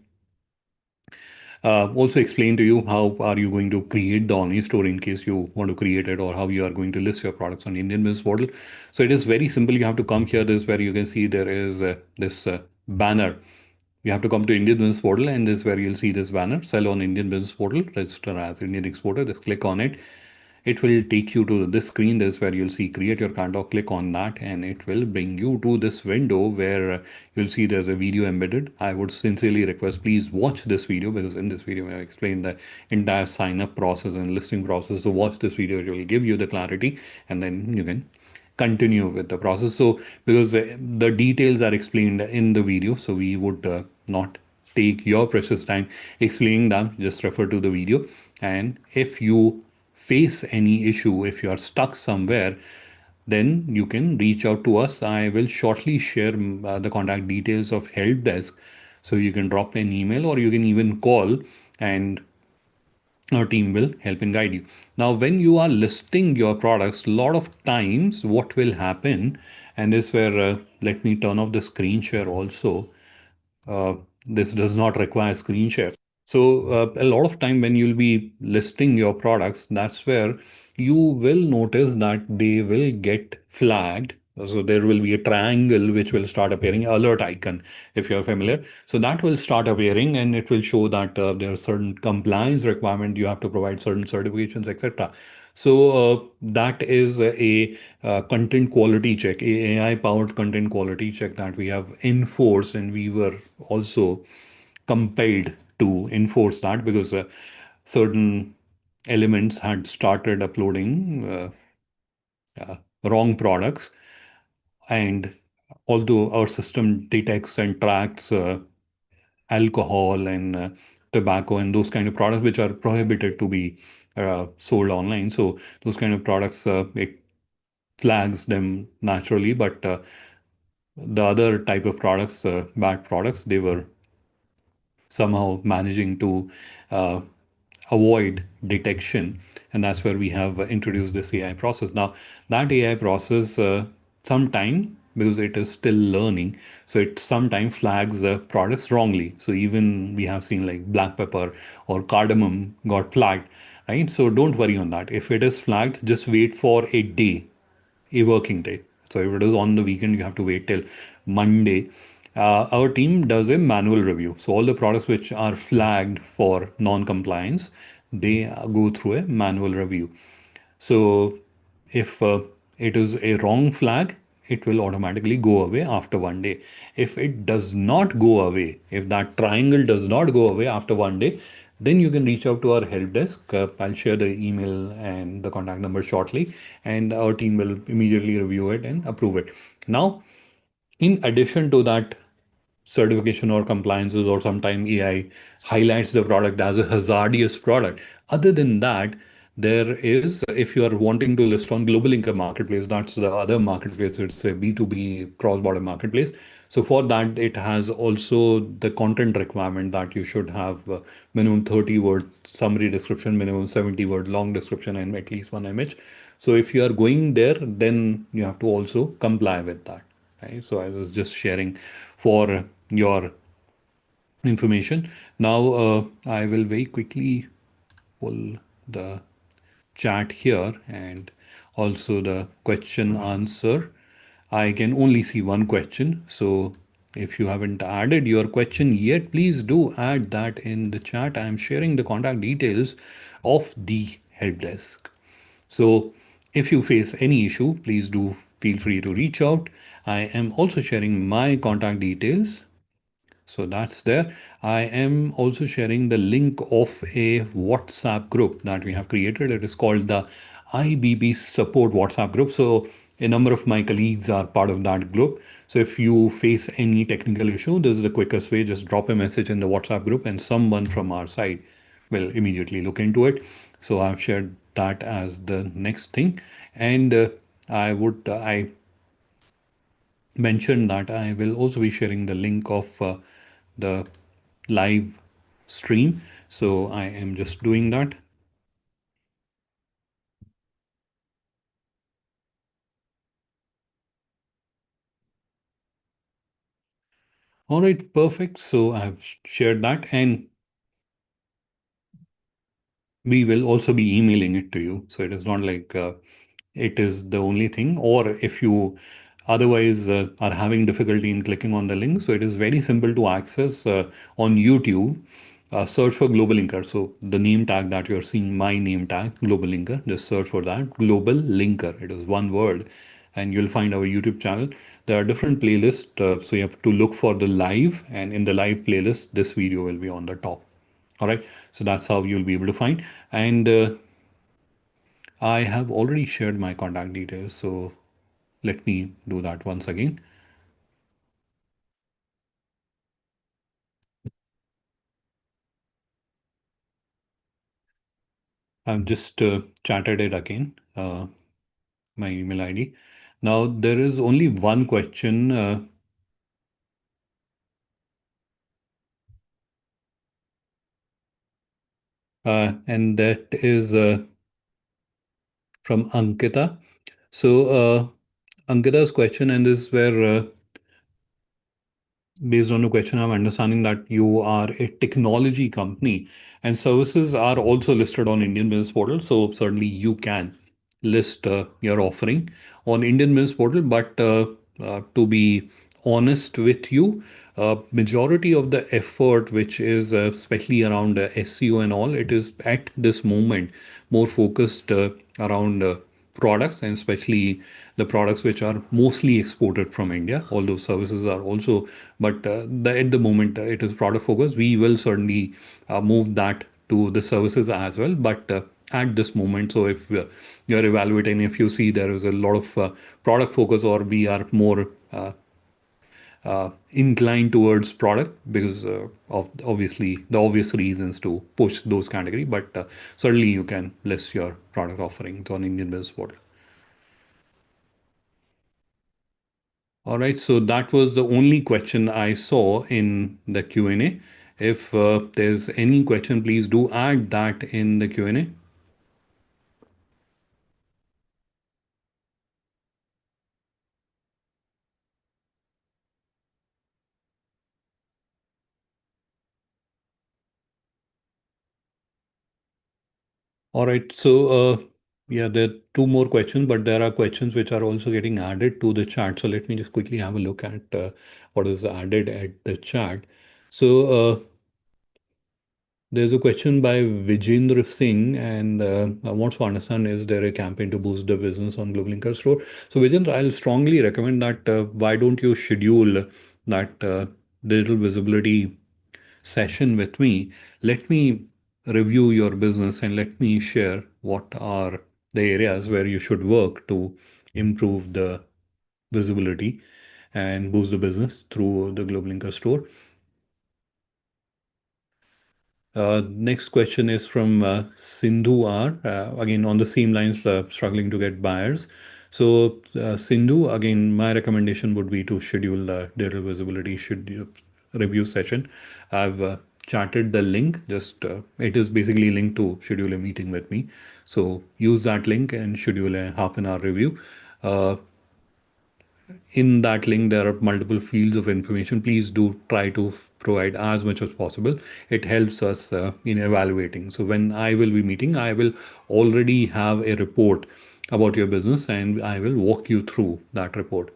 also explain to you how are you going to create the online store in case you want to create it, or how you are going to list your products on Indian business portal. So it is very simple. You have to come here. This is where you can see there is this banner. You have to come to Indian Business Portal, and this is where you'll see this banner, sell on Indian Business Portal, register as Indian exporter. Just click on it. It will take you to this screen. This is where you'll see create your catalog. Click on that, and it will bring you to this window where you'll see there's a video embedded. I would sincerely request, please watch this video, because in this video I explain the entire sign up process and listing process. So watch this video, it will give you the clarity, and then you can continue with the process. So because the details are explained in the video, so we would not take your precious time explaining them. Just refer to the video, and if you face any issue, if you are stuck somewhere, then you can reach out to us. I will shortly share the contact details of help desk, so you can drop an email, or you can even call, and our team will help and guide you. Now, when you are listing your products, a lot of times what will happen, and this is where let me turn off the screen share also. Uh, this does not require screen share. So a lot of time when you'll be listing your products, that's where you will notice that they will get flagged So there will be a triangle which will start appearing, alert icon, if you're familiar. So that will start appearing and it will show that there are certain compliance requirement, you have to provide certain certifications, etc. So that is a content quality check, a AI-powered content quality check that we have enforced, and we were also compelled to enforce that because certain elements had started uploading wrong products. And although our system detects and tracks alcohol and tobacco and those kind of products which are prohibited to be sold online, so those kind of products, it flags them naturally. But the other type of products, bad products, they were somehow managing to uh, avoid detection. And that's where we have introduced this AI process. Now, that AI process, sometime, because it is still learning, so it sometimes flags products wrongly. So even we have seen like black pepper or cardamom got flagged, right? So don't worry on that. If it is flagged, just wait for a day, a working day. So if it is on the weekend, you have to wait till Monday. Our team does a manual review. So all the products which are flagged for non-compliance, they go through a manual review. So if it is a wrong flag, it will automatically go away after one day. If it does not go away, if that triangle does not go away after one day, then you can reach out to our help desk. I'll share the email and the contact number shortly, and our team will immediately review it and approve it. Now, in addition to that, certification or compliances, or sometime AI highlights the product as a hazardous product. Other than that, there is, if you are wanting to list on GlobalLinker marketplace, that's the other marketplace, it's a B2B cross-border marketplace. So for that, it has also the content requirement that you should have minimum 30 word summary description, minimum 70 word long description, and at least one image. So if you are going there, then you have to also comply with that. Right? So I was just sharing for your information. Now, I will very quickly pull the chat here and also the question answer. I can only see one question. So if you haven't added your question yet, please do add that in the chat. I am sharing the contact details of the help desk. So if you face any issue, please do feel free to reach out. I am also sharing my contact details, so that's there. I am also sharing the link of a WhatsApp group that we have created. It is called the IBB support WhatsApp group. So a number of my colleagues are part of that group. So if you face any technical issue, this is the quickest way. Just drop a message in the WhatsApp group and someone from our side will immediately look into it. So I've shared that as the next thing. And I mentioned that I will also be sharing the link of the live stream. So I am just doing that. All right, perfect. So I've shared that, and we will also be emailing it to you. So it is not like it is the only thing. Or if you otherwise are having difficulty in clicking on the link, so it is very simple to access on YouTube. Search for GlobalLinker. So the name tag that you're seeing, my name tag, GlobalLinker, just search for that. GlobalLinker. It is one word, and you'll find our YouTube channel. There are different playlists, so you have to look for the live, and in the live playlist, this video will be on the top. All right, so that's how you'll be able to find. And I have already shared my contact details, so let me do that once again. I've just chatted it again, my email ID. Now, there is only one question. And that is from Ankita. So, Ankita's question, and this is where, based on the question, I'm understanding that you are a technology company and services are also listed on Indian Business Portal. So, certainly you can list your offering on Indian Business Portal. But to be honest with you, majority of the effort, which is especially around SEO and all, it is at this moment more focused around products, and especially the products which are mostly exported from India. Although services are also, but at the moment it is product focused. We will certainly move that to the services as well. But at this moment, so if you're evaluating, if you see there is a lot of product focus, or we are more inclined towards product because of obviously the obvious reasons to push those category. But certainly you can list your product offerings on Indian Business Portal. All right, so that was the only question I saw in the Q&A. If there's any question, please do add that in the Q&A. All right. So, yeah, there are two more questions, but there are questions which are also getting added to the chat. So let me just quickly have a look at what is added at the chat. So, there's a question by Vijendra Singh, and I want to understand, is there a campaign to boost the business on GlobalLinker store? So, Vijendra, I'll strongly recommend that why don't you schedule that digital visibility session with me. Let me review your business and let me share what are the areas where you should work to improve the visibility and boost the business through the GlobalLinker store. Next question is from Sindhu R. Again, on the same lines, struggling to get buyers. So, Sindhu, again, my recommendation would be to schedule a digital visibility review session. I've chatted the link. Just it is basically linked to schedule a meeting with me. So use that link and schedule a half an hour review. Uh, in that link there are multiple fields of information. Please do try to provide as much as possible. It helps us in evaluating. So when I will be meeting, I will already have a report about your business and I will walk you through that report.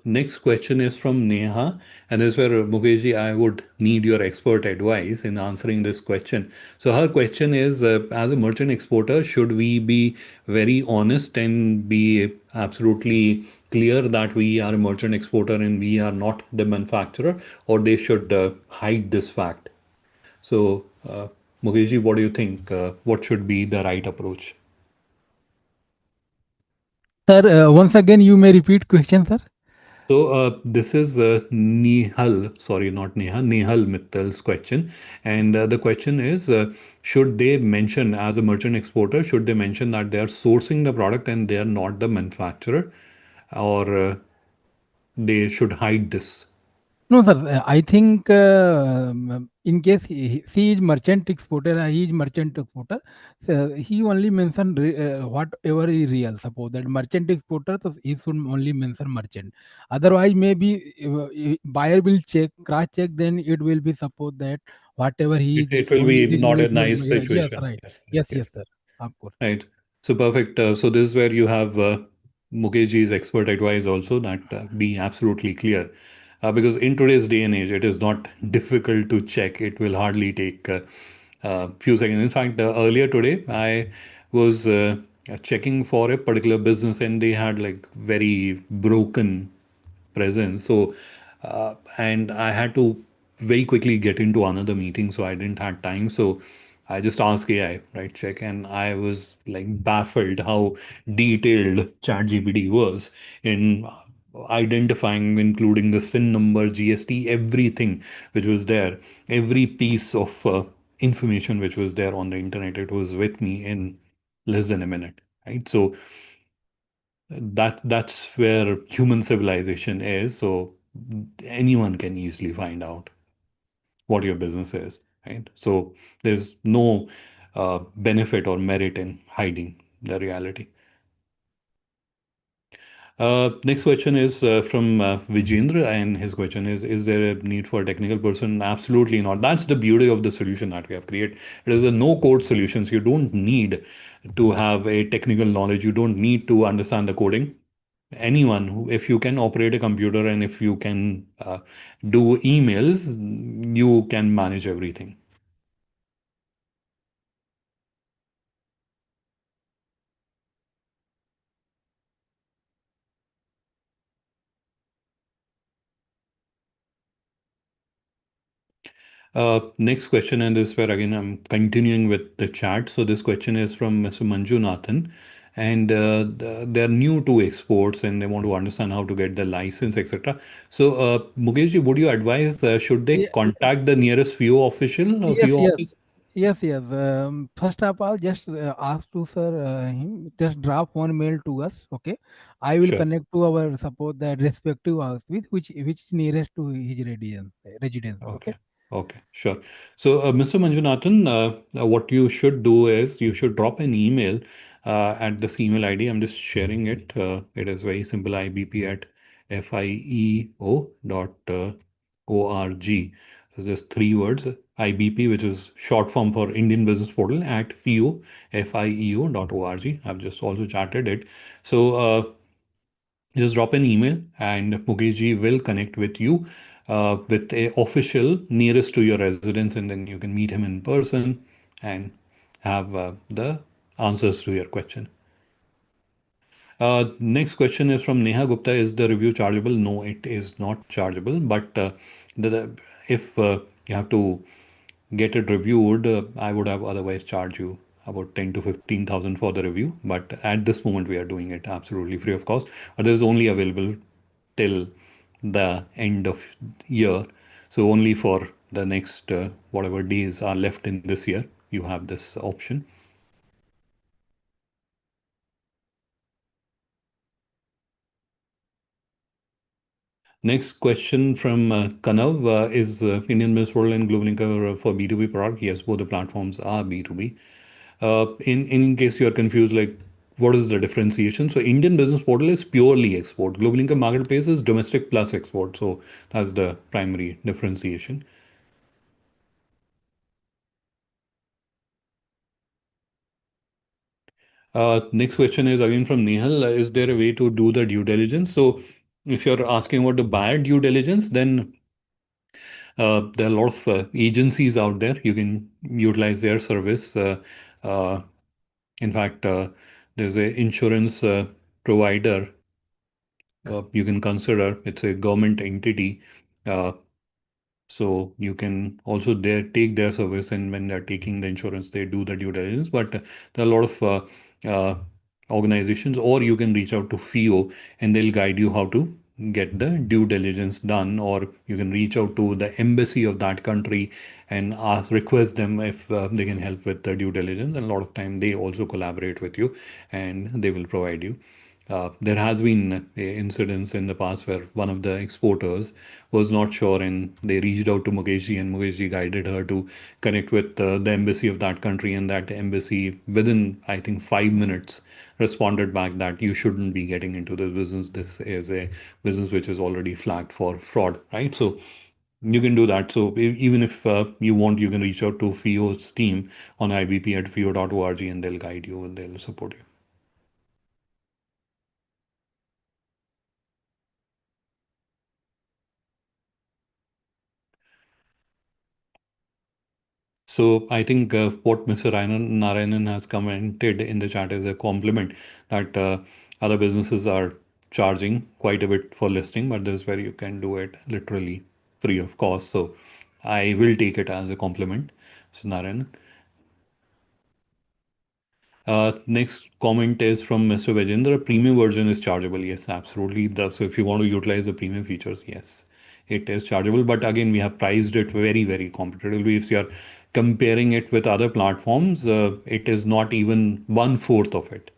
Next question is from Neha, and this is where Mukeshji, I would need your expert advice in answering this question. So her question is, as a merchant exporter, should we be very honest and be absolutely clear that we are a merchant exporter and we are not the manufacturer, or they should hide this fact? So, Mukeshji, what do you think? What should be the right approach? Sir, once again, you may repeat question, sir. So this is Nihal, sorry, not Neha, Nihal Mittal's question. And the question is, should they mention as a merchant exporter, should they mention that they are sourcing the product and they are not the manufacturer, or they should hide this? No, sir. I think in case he is merchant exporter, he is merchant exporter. He only mention whatever is real. Suppose that merchant exporter, so he should only mention merchant. Otherwise, maybe buyer will check, cross check. Then it will be suppose that whatever he is It will showing, be it is not a maybe nice yes, situation. right. Yes, Yes, correct, yes, yes. sir. Of course. Right. So perfect. So this is where you have Mukeshji's expert advice also, that be absolutely clear. Because in today's day and age, it is not difficult to check. It will hardly take a few seconds. In fact, earlier today, I was checking for a particular business and they had like very broken presence. So, and I had to very quickly get into another meeting, so I didn't have time. So I just asked AI, right, check, and I was like baffled how detailed ChatGPT was in identifying, including the SIN number, GST, everything which was there, every piece of information which was there on the internet. It was with me in less than a minute, right? So that's where human civilization is. So anyone can easily find out what your business is, right? So there's no benefit or merit in hiding the reality. Next question is from Vijendra, and his question is there a need for a technical person? Absolutely not. That's the beauty of the solution that we have created. It is a no-code solution, so you don't need to have a technical knowledge. You don't need to understand the coding. Anyone, if you can operate a computer and if you can do emails, you can manage everything. Next question, and this is where again I'm continuing with the chat. So this question is from Mr. Manjunathan, and they're new to exports and they want to understand how to get the license, etc. So Mukeshji, would you advise should they Ye- contact the nearest FIEO official or Yes, FIEO yes, office? yes, yes. First of all, just ask to sir him. Just drop one mail to us. Okay, I will Sure. connect to our support that respective house with which nearest to his residence. Residence. Okay. Okay. Okay, sure. So, Mr. Manjunathan, what you should do is you should drop an email at this email ID. I'm just sharing it. It is very simple, IBP at FIEO dot org. So just three words, IBP, which is short form for Indian Business Portal, at FIEO dot org. I've just also chatted it. So, just drop an email and Mukesh ji will connect with you with a official nearest to your residence, and then you can meet him in person and have the answers to your question. Next question is from Neha Gupta. Is the review chargeable? No, it is not chargeable. But if you have to get it reviewed, I would have otherwise charged you about 10 to 15,000 for the review. But at this moment, we are doing it absolutely free of cost. But this is only available till the end of year. So only for the next whatever days are left in this year, you have this option. Next question from Kanav is Indian Business Portal and GlobalLinker for B2B product? Yes, both the platforms are B2B. In case you are confused, like what is the differentiation? So Indian Business Portal is purely export. GlobalLinker Marketplace is domestic plus export. So that's the primary differentiation. Next question is again from Nehal. Is there a way to do the due diligence? So if you're asking about the buyer due diligence, then there are a lot of agencies out there. You can utilize their service. Uh, in fact, there's a insurance provider you can consider. It's a government entity. Uh, so you can also there take their service, and when they're taking the insurance, they do the due diligence. But there are a lot of organizations, or you can reach out to FIEO and they'll guide you how to get the due diligence done, or you can reach out to the embassy of that country and ask request them if they can help with the due diligence. And a lot of time they also collaborate with you and they will provide you. There has been incidents in the past where one of the exporters was not sure and they reached out to Mukeshji, and Mukeshji guided her to connect with the embassy of that country, and that embassy within I think 5 minutes responded back that you shouldn't be getting into this business. This is a business which is already flagged for fraud, right? So you can do that. So even if you want, you can reach out to FIO's team on IBP at FIO.org and they'll guide you and they'll support you. So I think what Mr. Narayanan has commented in the chat is a compliment that other businesses are charging quite a bit for listing, but this is where you can do it literally free of cost. So I will take it as a compliment, so Narayanan. Next comment is from Mr. Vijendra. Premium version is chargeable. Yes, absolutely. So if you want to utilize the premium features, yes, it is chargeable. But again, we have priced it very, very competitively. If you're comparing it with other platforms, it is not even one fourth of it.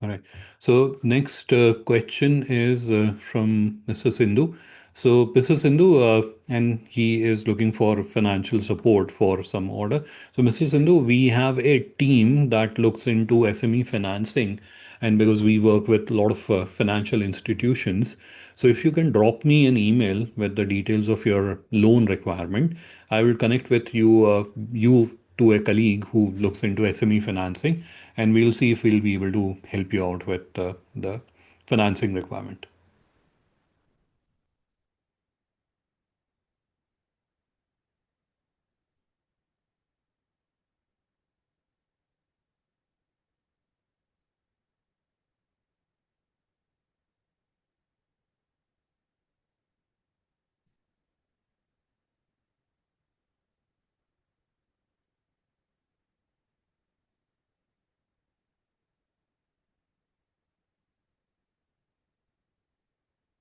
All right. So next question is from Mr. Sindhu. So Mr. Sindhu, and he is looking for financial support for some order. So Mr. Sindhu, we have a team that looks into SME financing, and because we work with a lot of financial institutions, so if you can drop me an email with the details of your loan requirement, I will connect with you to a colleague who looks into SME financing, and we'll see if we'll be able to help you out with the financing requirement.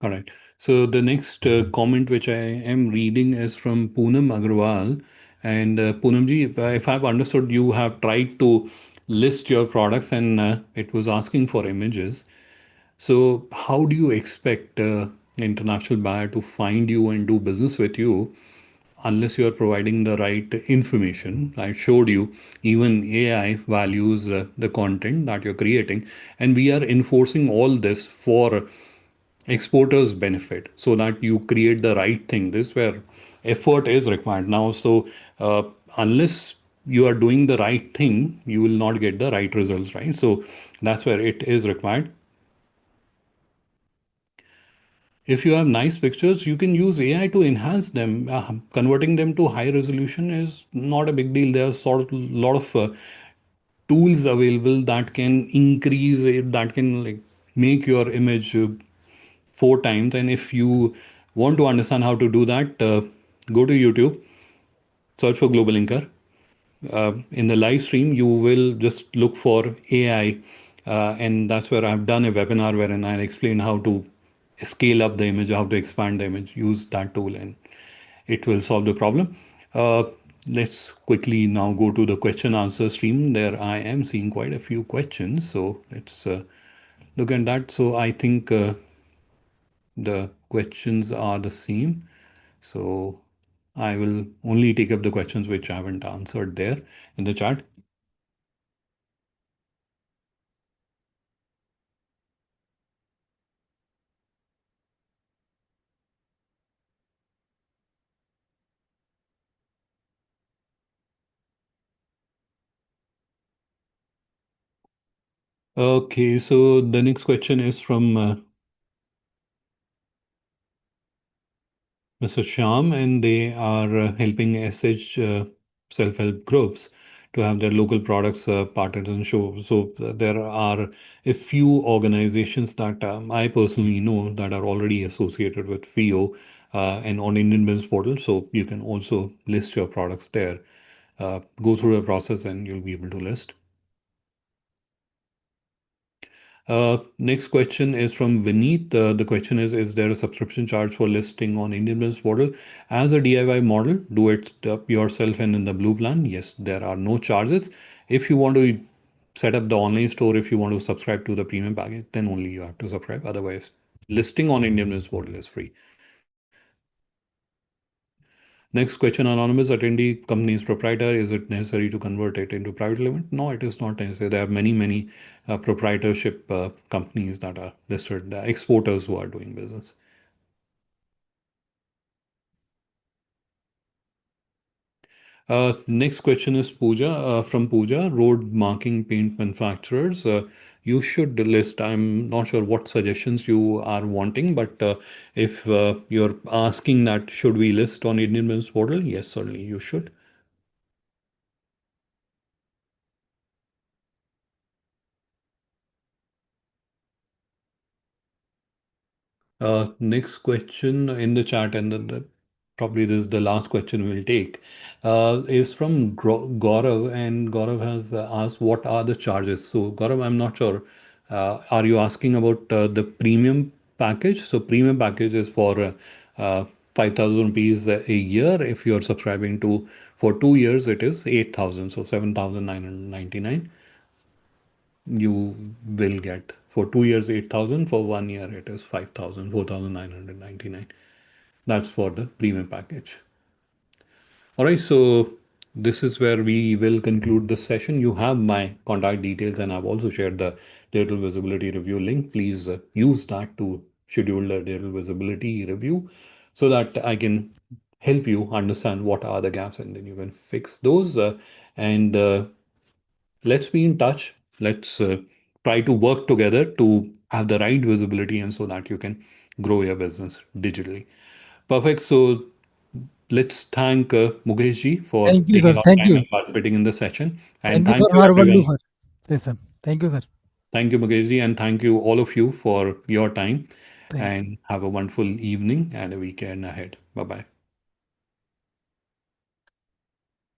All right. So the next comment which I am reading is from Poonam Agarwal. And Poonamji, if I've understood, you have tried to list your products and it was asking for images. So how do you expect international buyer to find you and do business with you unless you are providing the right information? I showed you even AI values the content that you're creating, and we are enforcing all this for exporters benefit so that you create the right thing. This where effort is required now. So unless you are doing the right thing, you will not get the right results, right? So that's where it is required. If you have nice pictures, you can use AI to enhance them. Converting them to high resolution is not a big deal. There's sort of a lot of tools available that can increase it, that can like make your image 4 times. And if you want to understand how to do that, go to YouTube, search for GlobalLinker. In the live stream, you will just look for AI, and that's where I've done a webinar wherein I explain how to scale up the image, how to expand the image, use that tool, and it will solve the problem. Uh, let's quickly now go to the question answer stream. There I am seeing quite a few questions, so let's look at that. So I think the questions are the same. So I will only take up the questions which I haven't answered there in the chat. Okay, so the next question is from Mr. Sham, and they are helping SH self-help groups to have their local products parted and show. So there are a few organizations that I personally know that are already associated with FIEO and on Indian Business Portal. So you can also list your products there. Go through the process and you'll be able to list. Next question is from Vineet. The question is there a subscription charge for listing on Indian Business Portal? As a DIY model, do it yourself and in the blue plan. Yes, there are no charges. If you want to set up the online store, if you want to subscribe to the premium package, then only you have to subscribe. Otherwise, listing on Indian Business Portal is free. Next question, anonymous attendee company's proprietor. Is it necessary to convert it into private limited? No, it is not necessary. There are many proprietorship companies that are listed, the exporters who are doing business. Next question is Pooja from Pooja, road marking paint manufacturers. You should list. I'm not sure what suggestions you are wanting, but if you're asking that should we list on Indian Business Portal, yes, certainly you should. Next question in the chat, and then probably this is the last question we'll take, is from Gaurav, and Gaurav has asked what are the charges. So Gaurav, I'm not sure. Are you asking about the premium package? So premium package is for 5,000 rupees a year. If you're subscribing to for 2 years, it is 8,000, so 7,999. you will get for 2 years 8,000, for 1 year it is 5,000, 4,999. That's for the premium package. All right, so this is where we will conclude this session. You have my contact details, and I've also shared the digital visibility review link. Please use that to schedule the digital visibility review so that I can help you understand what are the gaps and then you can fix those. And let's be in touch. Let's try to work together to have the right visibility and so that you can grow your business digitally. Perfect. So let's thank Mukesh ji for Thank you, taking sir. out Thank time you. and participating in the session. And Thank you, thank sir, you, for everyone. wonderful session. Thank you, sir. Thank you, Mukesh ji, and thank you, all of you, for your time. Thank you. And have a wonderful evening and a weekend ahead. Bye bye.